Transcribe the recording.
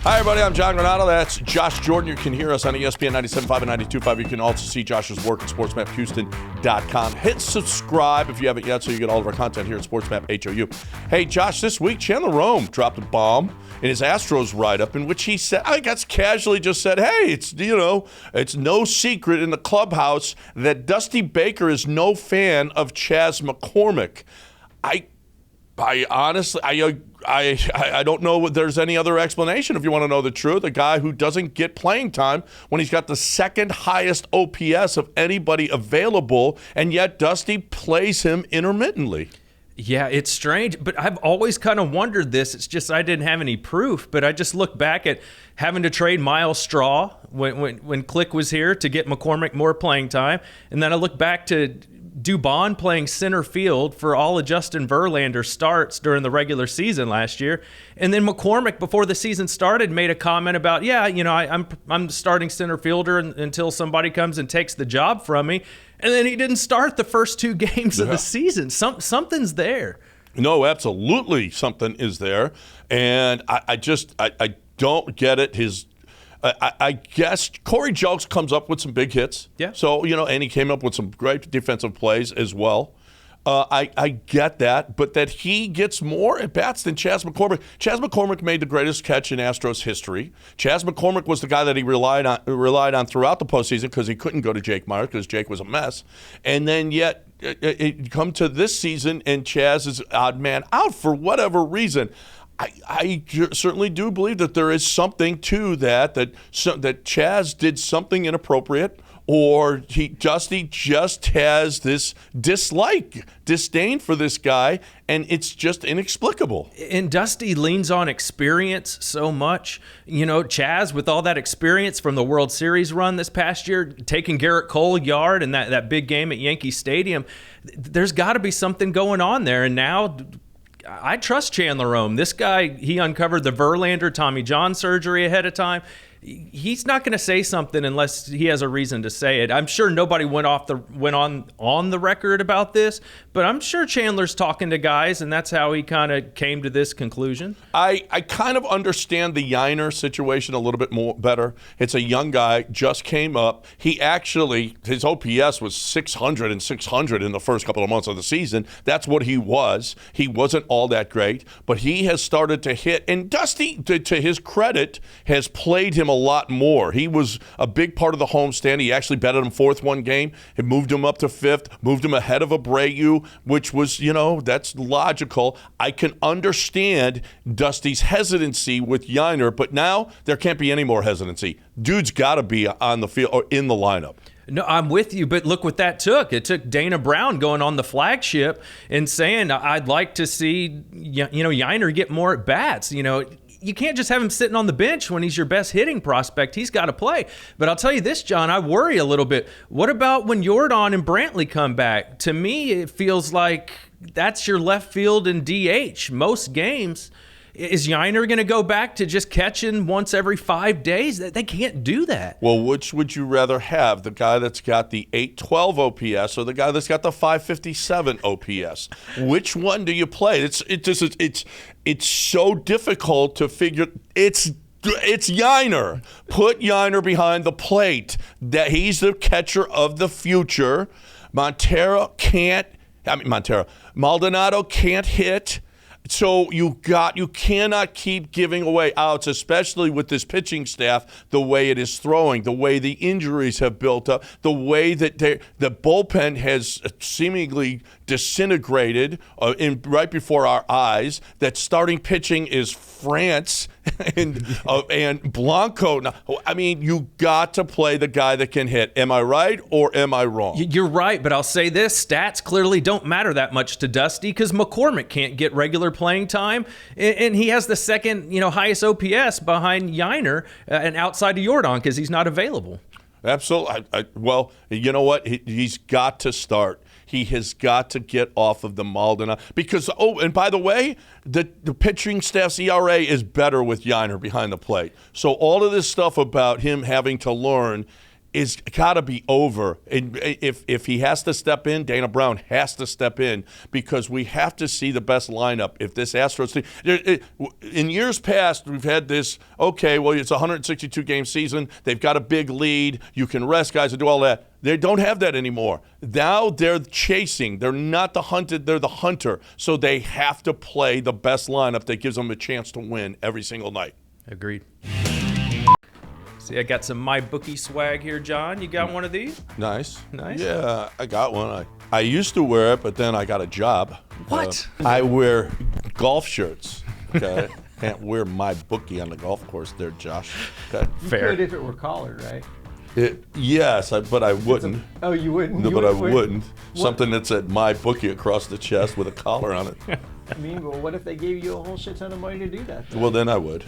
Hi, everybody. I'm John Granado. That's Josh Jordan. You can hear us on ESPN 97.5 and 92.5. You can also see Josh's work at sportsmaphouston.com. Hit subscribe if you haven't yet so you get all of our content here at SportsMap HOU. Hey, Josh, this week, Chandler Rome dropped a bomb in his Astros write-up in which he said, I guess casually just said, hey, it's no secret in the clubhouse that Dusty Baker is no fan of Chas McCormick. I honestly, I don't know if there's any other explanation if you want to know the truth. A guy who doesn't get playing time when he's got the second highest OPS of anybody available, and yet Dusty plays him intermittently. Yeah, it's strange, but I've always kind of wondered this. It's just I didn't have any proof, but I just look back at having to trade Miles Straw when Click was here to get McCormick more playing time, and then I look back to Dubon playing center field for all of Justin Verlander starts during the regular season last year. And then McCormick, before the season started, made a comment about, I'm starting center fielder until somebody comes and takes the job from me. And then he didn't start the first two games of the season. Something's there. No, absolutely something is there. And I don't get it. I guess Corey Jelks comes up with some big hits. Yeah. So, and he came up with some great defensive plays as well. I get that, but that he gets more at bats than Chas McCormick. Chas McCormick made the greatest catch in Astros history. Chas McCormick was the guy that he relied on throughout the postseason because he couldn't go to Jake Meyer because Jake was a mess. And then yet it come to this season and Chas is odd man out for whatever reason. I certainly do believe that there is something to that Chas did something inappropriate, or Dusty just has this disdain for this guy, and it's just inexplicable. And Dusty leans on experience so much. Chas, with all that experience from the World Series run this past year, taking Garrett Cole yard in that big game at Yankee Stadium, there's got to be something going on there. And now I trust Chandler Rome. This guy, he uncovered the Verlander Tommy John surgery ahead of time. He's not going to say something unless he has a reason to say it. I'm sure nobody went on the record about this, but I'm sure Chandler's talking to guys, and that's how he kind of came to this conclusion. I kind of understand the Yainer situation a little bit more better. It's a young guy, just came up. His OPS was 600 and 600 in the first couple of months of the season. That's what he was. He wasn't all that great, but he has started to hit. And Dusty, to his credit, has played him a lot more. He was a big part of the homestand. He actually betted him fourth one game. It moved him up to fifth, moved him ahead of Abreu, which was, that's logical. I can understand Dusty's hesitancy with Yainer, but now there can't be any more hesitancy. Dude's got to be on the field or in the lineup. No, I'm with you, but look what that took. It took Dana Brown going on the flagship and saying, I'd like to see, Yainer get more at bats. You can't just have him sitting on the bench when he's your best hitting prospect. He's got to play. But I'll tell you this, John, I worry a little bit. What about when Jordan and Brantley come back? To me, it feels like that's your left field and DH most games. Is Yainer going to go back to just catching once every 5 days? They can't do that. Well, which would you rather have, the guy that's got the 812 OPS or the guy that's got the 557 OPS? Which one do you play? It's so difficult to figure. It's Yainer. Put Yainer behind the plate. That he's the catcher of the future. Maldonado can't hit. So you cannot keep giving away outs, especially with this pitching staff, the way it is throwing, the way the injuries have built up, the way that the bullpen has seemingly disintegrated right before our eyes, that starting pitching is France and Blanco. I mean, you got to play the guy that can hit. Am I right or am I wrong? You're right, but I'll say this. Stats clearly don't matter that much to Dusty because McCormick can't get regular playing time, and he has the second highest OPS behind Yainer and outside of Jordan because he's not available. Absolutely. Well, you know what? He's got to start. He has got to get off of the Maldonado. Because, and by the way, the pitching staff's ERA is better with Yainer behind the plate. So all of this stuff about him having to learn is got to be over. And if he has to step in, Dana Brown has to step in, because we have to see the best lineup. If this Astros team, in years past, we've had this, okay, well, it's a 162-game season. They've got a big lead. You can rest guys and do all that. They don't have that anymore. Now they're chasing. They're not the hunted. They're the hunter. So they have to play the best lineup that gives them a chance to win every single night. Agreed. See, I got some MyBookie swag here, John. You got one of these? Nice. Nice. Yeah, I got one. I used to wear it, but then I got a job. What? I wear golf shirts. Okay. Can't wear MyBookie on the golf course there, Josh. Okay. Fair. You could if it were collared, right? Yes, but I wouldn't. Oh, you wouldn't? No, You but I wouldn't? wouldn't. Something that said MyBookie across the chest with a collar on it. I mean, well, what if they gave you a whole shit ton of money to do that? Well, then I would.